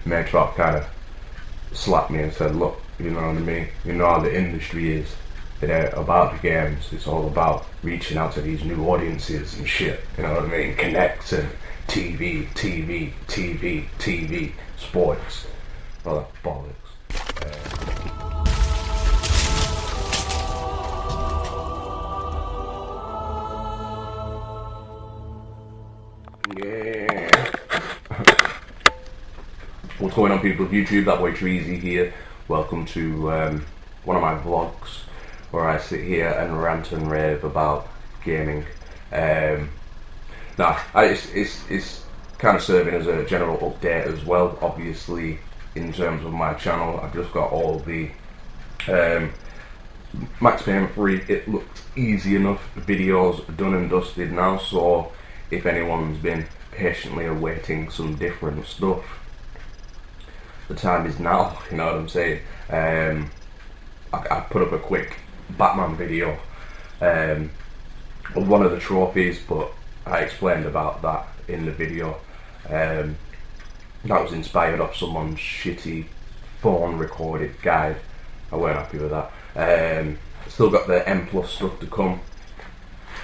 made sure kind of slapped me and said, look, you know what I mean, you know how the industry is. It ain't about the games, it's all about reaching out to these new audiences and shit, you know what I mean, connecting, TV, sports, all that bollocks. Yeah. What's going on, people of YouTube? That boy Treezy here. Welcome to one of my vlogs where I sit here and rant and rave about gaming. It's kind of serving as a general update as well. Obviously, in terms of my channel, I've just got all the Max Payne 3. It looked easy enough. Videos done and dusted now. So if anyone's been patiently awaiting some different stuff, the time is now, you know what I'm saying. I put up a quick Batman video of one of the trophies, but I explained about that in the video. That was inspired off someone's shitty phone recorded guide. I weren't happy with that. Still got the M+ stuff to come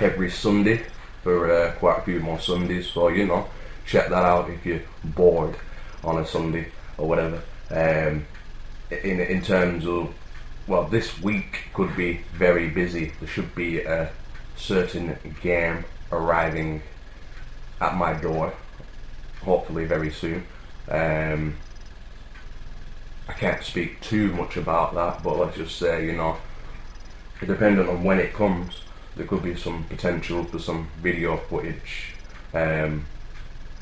every Sunday for quite a few more Sundays, so you know, check that out if you're bored on a Sunday or whatever. In terms of, well, this week could be very busy. There should be a certain game arriving at my door, hopefully very soon. I can't speak too much about that, but let's just say, you know, depending on when it comes, there could be some potential for some video footage. You know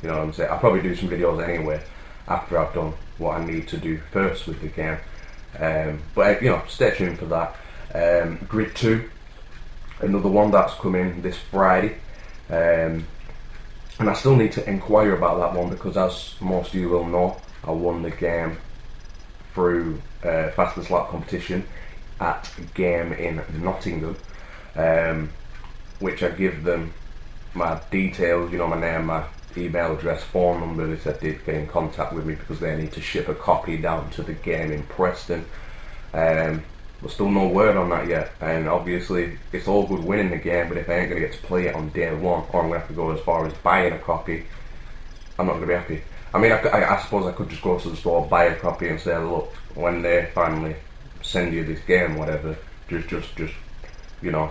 what I'm saying? I'll probably do some videos anyway after I've done what I need to do first with the game. But you know, stay tuned for that. Grid 2, another one that's coming this Friday. And I still need to inquire about that one because, as most of you will know, I won the game through fastest lap competition at Game in Nottingham, which I give them my details, you know, my name, my email address, phone number. They said they'd get in contact with me because they need to ship a copy down to the game in Preston. There's still no word on that yet, and obviously it's all good winning the game, but if I ain't going to get to play it on day one, or I'm going to have to go as far as buying a copy, I'm not going to be happy. I mean, I suppose I could just go to the store, buy a copy and say, look, when they finally send you this game, whatever, just you know,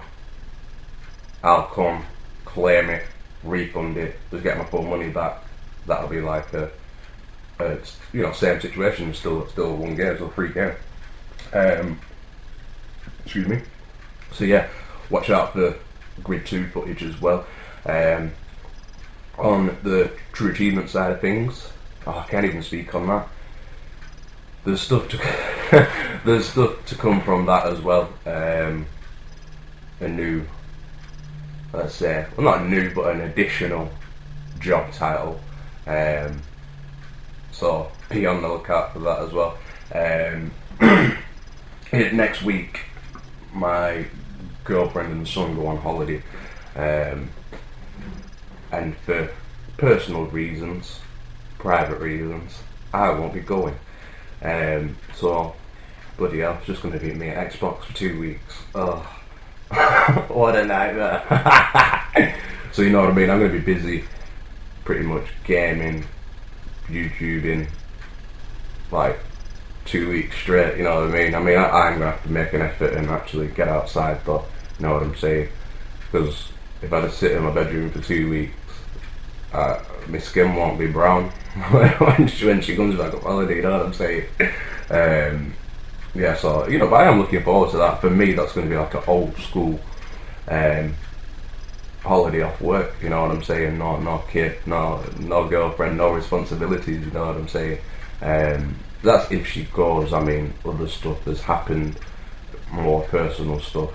I'll come, claim it, refund it, just get my full money back. That'll be like a you know, same situation, still one game, still free game. Excuse me. So yeah, watch out for Grid 2 footage as well. On the True Achievement side of things, I can't even speak on that. There's stuff to there's stuff to come from that as well. A new, let's say, well, not new, but an additional job title. So be on the lookout for that as well. Next week, my girlfriend and son go on holiday, and for personal reasons, private reasons, I won't be going. So bloody hell, it's just going to be me at Xbox for 2 weeks. Oh. What a nightmare. So you know what I mean, I'm going to be busy pretty much gaming, YouTubing, like 2 weeks straight, you know what I mean. I'm going to have to make an effort and actually get outside, but you know what I'm saying, because if I just sit in my bedroom for 2 weeks, my skin won't be brown when she comes back up holiday, you know what I'm saying. Yeah, so, you know, but I am looking forward to that. For me, that's going to be like an old school holiday off work, you know what I'm saying. No kid, no girlfriend, no responsibilities, you know what I'm saying. That's if she goes. I mean, other stuff has happened, more personal stuff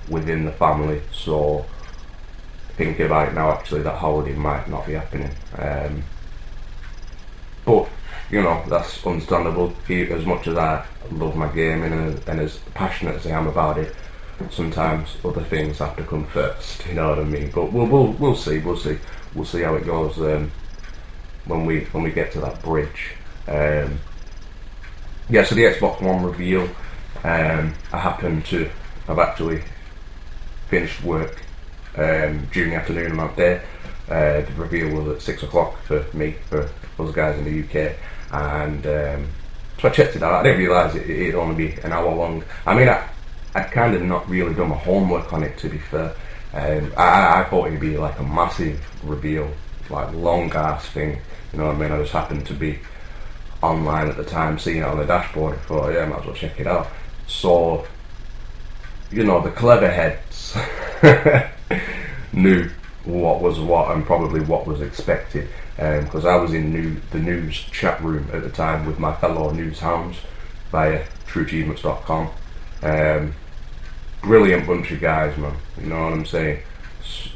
within the family, so thinking about it now, actually that holiday might not be happening. But you know, that's understandable. As much as I love my gaming and as passionate as I am about it, sometimes other things have to come first, you know what I mean. But we'll see how it goes when we get to that bridge. Yeah, so the Xbox One reveal, I've actually finished work during the afternoon on that day. The reveal was at 6 o'clock for me, for those guys in the UK, and so I checked it out. I didn't realise it'd only be an hour long. I mean, I'd kind of not really done my homework on it, to be fair. I thought it'd be like a massive reveal, like long ass thing, you know what I mean? I just happened to be online at the time, seeing it on the dashboard. I thought, yeah, I might as well check it out. So, you know, the clever heads knew what was what and probably what was expected, because I was in the news chat room at the time with my fellow news hounds via trueachievements.com. Brilliant bunch of guys, man, you know what I'm saying?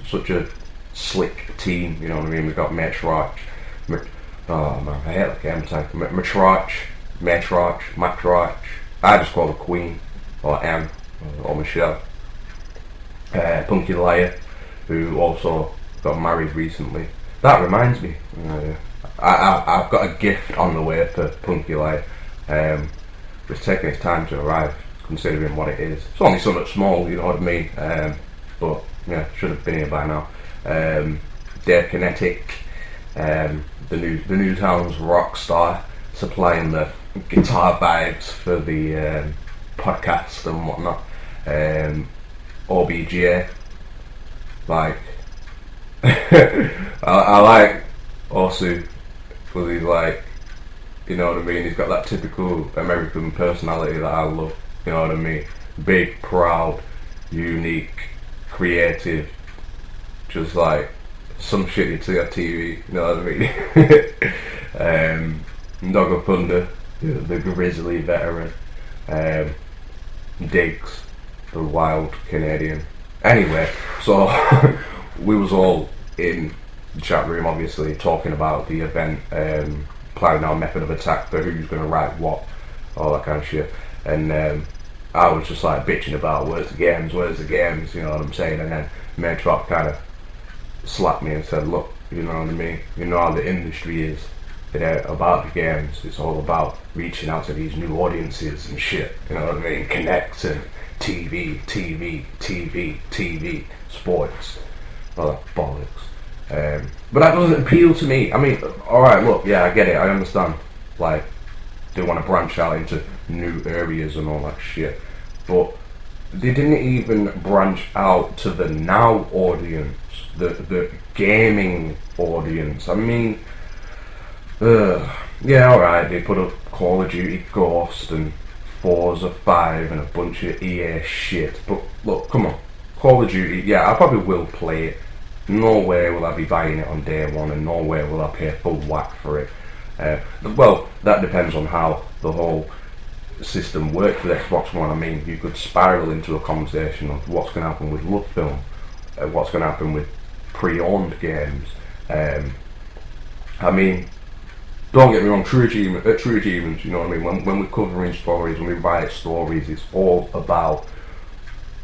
Such a slick team, you know what I mean? We've got Matriarch, oh man, I hate that game tag. Matriarch, I just call her Queen, or M, or Michelle. Punky Liar, who also got married recently. That reminds me, I've got a gift on the way for Punky Liar. It's taking its time to arrive, considering what it is. It's only something small, you know what I mean? But yeah, should have been here by now. Dave Kinetic, the News Hounds rock star, supplying the guitar vibes for the podcast and whatnot. OBJ, like I like Osu because he's like, you know what I mean, he's got that typical American personality that I love, you know what I mean, big, proud, unique, creative, just like some shit you'd see on TV, you know what I mean. Dog of Thunder, the grizzly veteran, Diggs, the wild Canadian. Anyway, so we was all in the chat room, obviously, talking about the event, planning our method of attack for who's going to write what, all that kind of shit. And I was just like bitching about where's the games, you know what I'm saying? And then Matrop kind of slapped me and said, look, you know what I mean? You know how the industry is. About the games, it's all about reaching out to these new audiences and shit, you know what I mean? Connecting, TV, sports, all that bollocks. But that doesn't appeal to me. I mean, alright, look, yeah, I get it, I understand. Like, they want to branch out into new areas and all that shit. But they didn't even branch out to the now audience, the gaming audience. I mean, yeah, alright, they put up Call of Duty Ghost and Forza 5 and a bunch of EA shit, but look, come on, Call of Duty, yeah, I probably will play it. No way will I be buying it on day one, and no way will I pay full whack for it. Well, that depends on how the whole system works with Xbox One. I mean, you could spiral into a conversation of what's going to happen with Love Film, what's going to happen with pre-owned games. I mean, don't get me wrong, true achievements, you know what I mean? When we're covering stories, when we write stories, it's all about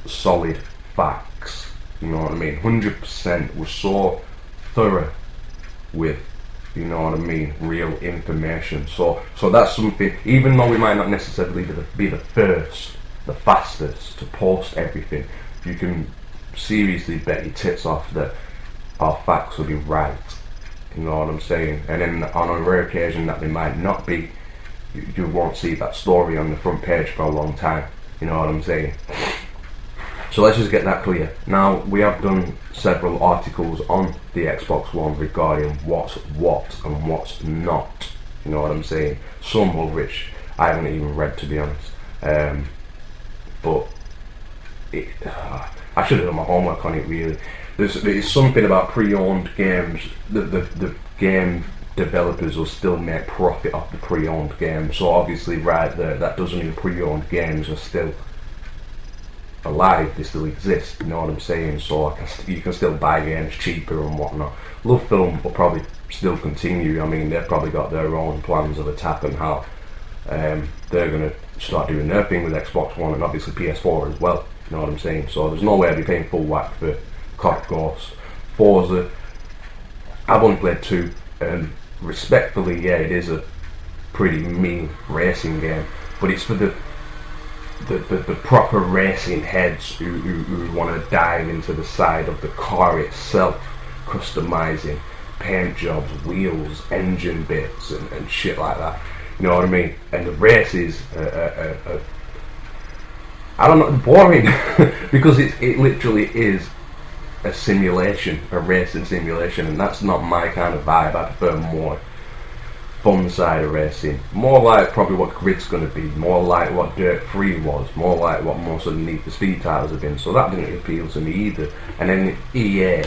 solid facts, you know what I mean? 100%, we're so thorough with, you know what I mean, real information. So that's something, even though we might not necessarily be the first, the fastest to post everything, you can seriously bet your tits off that our facts will be right. You know what I'm saying? And then on a rare occasion that they might not be, you won't see that story on the front page for a long time. You know what I'm saying? So let's just get that clear. Now, we have done several articles on the Xbox One regarding what's what and what's not. You know what I'm saying? Some of which I haven't even read, to be honest. But I should have done my homework on it, really. There's something about pre-owned games. The game developers will still make profit off the pre-owned games. So obviously, right there, that doesn't mean pre-owned games are still alive. They still exist. You know what I'm saying? So you can still buy games cheaper and whatnot. Love Film will probably still continue. I mean, they've probably got their own plans of attack and how they're going to start doing their thing with Xbox One and obviously PS4 as well. You know what I'm saying? So there's no way I'd be paying full whack for COD Ghost. Forza, I've only played 2, and respectfully, yeah, it is a pretty mean racing game, but it's for the proper racing heads who want to dive into the side of the car itself, customizing paint jobs, wheels, engine bits and shit like that, you know what I mean? And the races I don't know, boring because it literally is a simulation, a racing simulation, and that's not my kind of vibe. I prefer more fun side of racing, more like probably what Grid's going to be, more like what Dirt 3 was, more like what most of the Need for Speed titles have been, so that didn't appeal to me either. And then EA,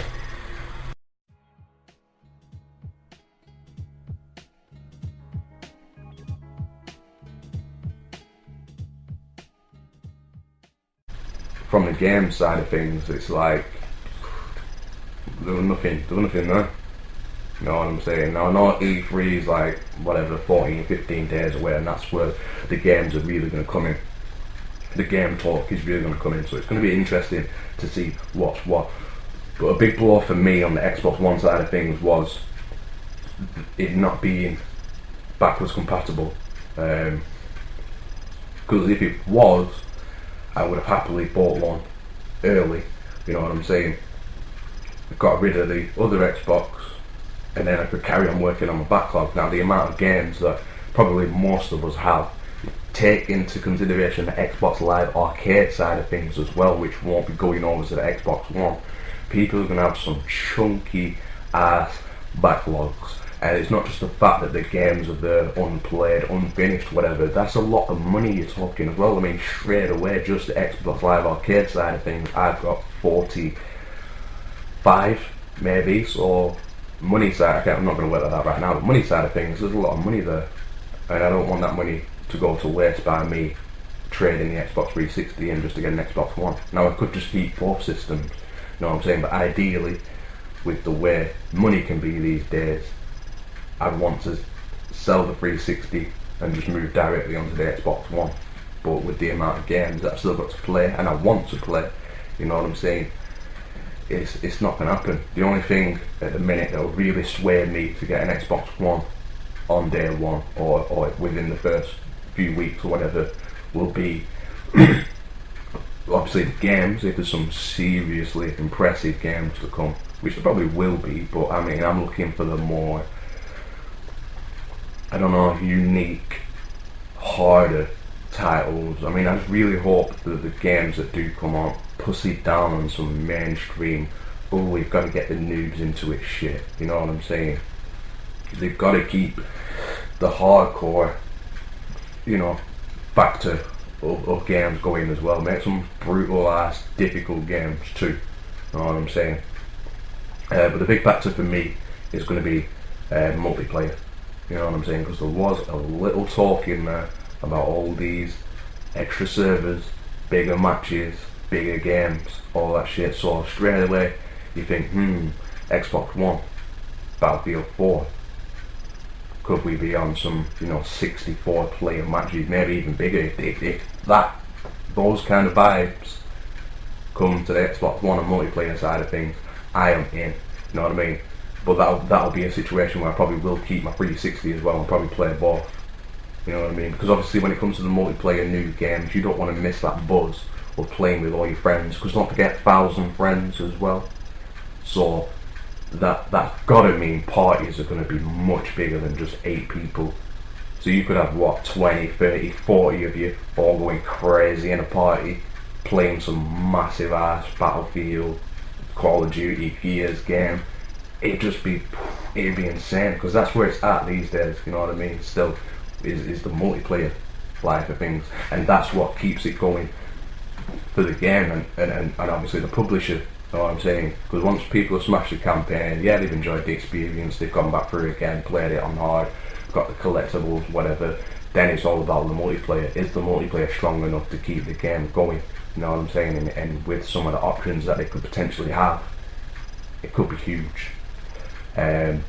from the game side of things, it's like there was nothing there. You know what I'm saying? Now I know E3 is like whatever 14, 15 days away, and that's where the games are really going to come in. The game talk is really going to come in, so it's going to be interesting to see what's what. But a big blow for me on the Xbox One side of things was it not being backwards compatible. Because if it was, I would have happily bought one early. You know what I'm saying? I got rid of the other Xbox, and then I could carry on working on my backlog. Now the amount of games that probably most of us have, take into consideration the Xbox Live Arcade side of things as well, which won't be going over to the Xbox One. People are going to have some chunky ass backlogs, and it's not just the fact that the games are there unplayed, unfinished, whatever. That's a lot of money you're talking as well. I mean, straight away, just the Xbox Live Arcade side of things, I've got 45 maybe, so money side, I'm not going to work that out right now, but money side of things, there's a lot of money there, and I don't want that money to go to waste by me trading the Xbox 360 in just to get an Xbox One. Now I could just keep both systems, you know what I'm saying, but ideally, with the way money can be these days, I'd want to sell the 360 and just move directly onto the Xbox One. But with the amount of games that I've still got to play, and I want to play, you know what I'm saying, it's not going to happen. The only thing at the minute that will really sway me to get an Xbox One on day one or within the first few weeks or whatever will be obviously the games, if there's some seriously impressive games to come, which there probably will be, but I mean I'm looking for the more, I don't know, unique, harder titles. I mean I just really hope that the games that do come out pussy down on some mainstream, oh we've got to get the noobs into it shit, you know what I'm saying? They've got to keep the hardcore, you know, factor of games going as well. Make some brutal ass difficult games too, you know what I'm saying? But the big factor for me is going to be multiplayer, you know what I'm saying, because there was a little talk in there about all these extra servers, bigger matches, bigger games, all that shit. So straight away you think, Xbox One, Battlefield 4, could we be on some, you know, 64 player matches, maybe even bigger, if that, those kind of vibes come to the Xbox One and multiplayer side of things, I am in, you know what I mean? But that'll be a situation where I probably will keep my 360 as well and probably play both, you know what I mean? Because obviously when it comes to the multiplayer new games, you don't want to miss that buzz of playing with all your friends, because don't forget 1,000 friends as well. So that's gotta mean parties are going to be much bigger than just 8 people. So you could have what, 20, 30, 40 of you all going crazy in a party, playing some massive ass Battlefield, Call of Duty, Gears game. It'd be insane, because that's where it's at these days, you know what I mean? Still is the multiplayer life of things, and that's what keeps it going for the game and obviously the publisher, you know what I'm saying? Because once people have smashed the campaign, yeah, they've enjoyed the experience, they've gone back through it again, played it on hard, got the collectibles, whatever, then it's all about the multiplayer. Is the multiplayer strong enough to keep the game going, you know what I'm saying? And with some of the options that they could potentially have, it could be huge. But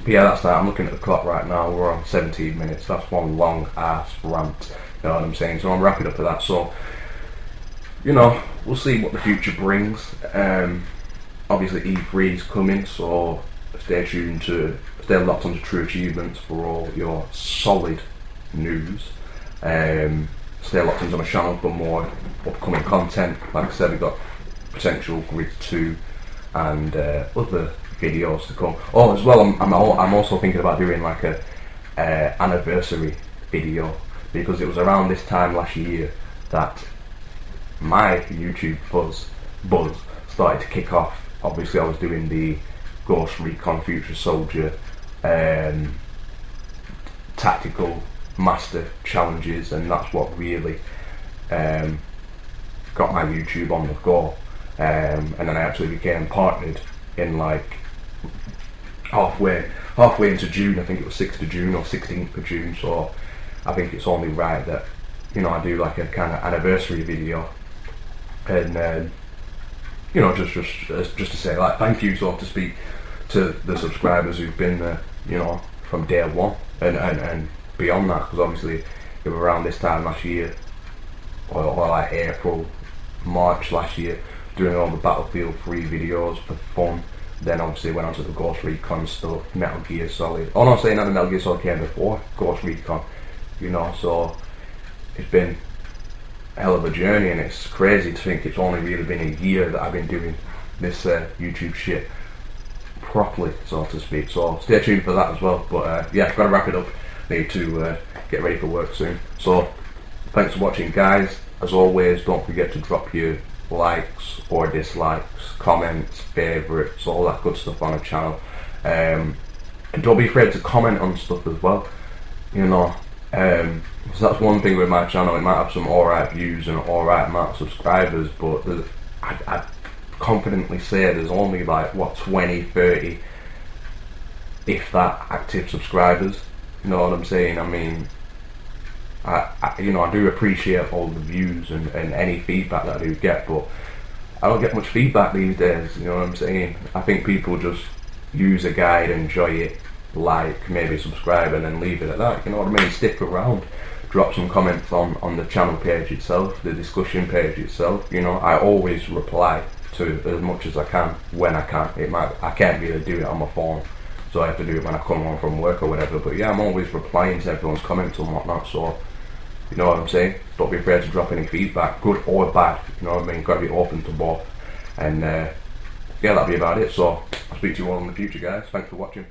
yeah, that's that. I'm looking at the clock right now, we're on 17 minutes, that's one long ass rant, you know what I'm saying? So I'm wrapping up for that. So, you know, we'll see what the future brings. Obviously E3 is coming, so stay locked onto True Achievements for all your solid news. Stay locked into my channel for more upcoming content. Like I said, we've got potential Grid 2 and other videos to come. Oh, as well, I'm also thinking about doing like a anniversary video, because it was around this time last year that my YouTube buzz started to kick off. Obviously, I was doing the Ghost Recon Future Soldier tactical master challenges, and that's what really got my YouTube on the go. And then I actually became partnered in like halfway into June. I think it was 6th of June or 16th of June. So I think it's only right that, you know, I do like a kind of anniversary video, and you know, just to say like thank you, so to speak, to the subscribers who've been there, you know, from day one and beyond that, because obviously it was around this time last year, or like April, March last year, doing all the Battlefield 3 videos for fun. Then obviously went on to the Ghost Recon stuff, Metal Gear Solid. Oh no, saying that the Metal Gear Solid came before Ghost Recon, you know, so it's been a hell of a journey, and it's crazy to think it's only really been a year that I've been doing this YouTube shit properly, so to speak. So stay tuned for that as well. But yeah, gotta wrap it up. Need to get ready for work soon. So thanks for watching, guys. As always, don't forget to drop your likes or dislikes, comments, favourites, all that good stuff on the channel. And don't be afraid to comment on stuff as well, you know. So that's one thing with my channel. It might have some alright views and alright amount of subscribers, but I confidently say there's only like what, 20, 30, if that, active subscribers. You know what I'm saying? I mean, you know, I do appreciate all the views and any feedback that I do get, but I don't get much feedback these days. You know what I'm saying? I think people just use a guide, enjoy it, like, maybe subscribe, and then leave it at that. You know what I mean? Stick around, drop some comments on the channel page itself, the discussion page itself. You know, I always reply to as much as I can when I can. I can't really do it on my phone, so I have to do it when I come home from work or whatever. But yeah, I'm always replying to everyone's comments and whatnot. So you know what I'm saying? Don't be afraid to drop any feedback, good or bad. You know what I mean? Got to be open to both. And yeah, that'll be about it. So I'll speak to you all in the future, guys. Thanks for watching.